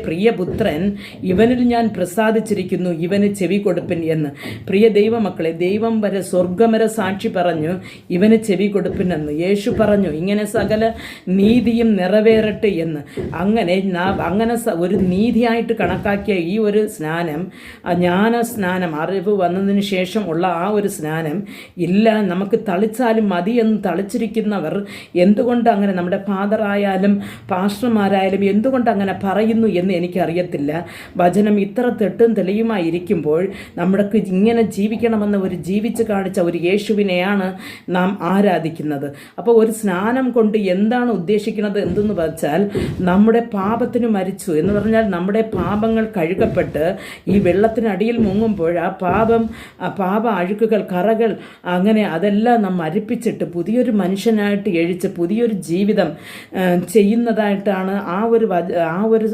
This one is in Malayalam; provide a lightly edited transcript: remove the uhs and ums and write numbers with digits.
പ്രിയപുത്രൻ, ഇവനിൽ ഞാൻ പ്രസാദിച്ചിരിക്കുന്നു, ഇവന് ചെവി കൊടുപ്പിൻ എന്ന്. പ്രിയ ദൈവമക്കളെ, ദൈവം വരെ സ്വർഗം വരെ സാക്ഷി പറഞ്ഞു ഇവന് ചെവി കൊടുപ്പിനെന്ന്. യേശു പറഞ്ഞു ഇങ്ങനെ സകല നീതിയും നിറവേറട്ടെ എന്ന്. അങ്ങനെ ഒരു നീതിയായിട്ട് കണക്കാക്കിയ ഈ ഒരു സ്നാനം, ജ്ഞാന സ്നാനം, അറിവ് വന്നതിന് ശേഷം ഉള്ള ആ ഒരു സ്നാനം ഇല്ല, നമുക്ക് തളിച്ചാലും മതി എന്ന് തളിച്ചിരിക്കുന്നവർ എന്തുകൊണ്ട് അങ്ങനെ, നമ്മുടെ ഫാദറായാലും പാസ്റ്റർമാരായാലും എന്തുകൊണ്ട് അങ്ങനെ പറയുന്നു എന്ന് എനിക്കറിയത്തില്ല. വചനം ഇത്ര തെട്ടും തെളിയുമായിരിക്കുമ്പോൾ നമ്മൾക്ക് ഇങ്ങനെ ജീവിക്കണമെന്ന് ഒരു ജീവിച്ച് കാണിച്ച ഒരു യേശുവിനെയാണ് നാം ആരാധിക്കുന്നത്. അപ്പോൾ ഒരു സ്നാനം കൊണ്ട് എന്താണ് ഉദ്ദേശിക്കുന്നത് എന്തെന്ന് വെച്ചാൽ, നമ്മുടെ പാപത്തിന് മരിച്ചു എന്ന് പറഞ്ഞാൽ നമ്മുടെ പാപങ്ങൾ കഴുകപ്പെട്ട് ഈ വെള്ളത്തിനടിയിൽ മുങ്ങുമ്പോൾ ആ പാപ അഴുക്കുകൾ, കറകൾ, അങ്ങനെ അതെല്ലാം നാം മരിപ്പിച്ചിട്ട് പുതിയൊരു മനുഷ്യനായിട്ട് എഴിച്ച് പുതിയൊരു ജീവിതം ചെയ്യുന്നതായിട്ടാണ് ആ ഒരു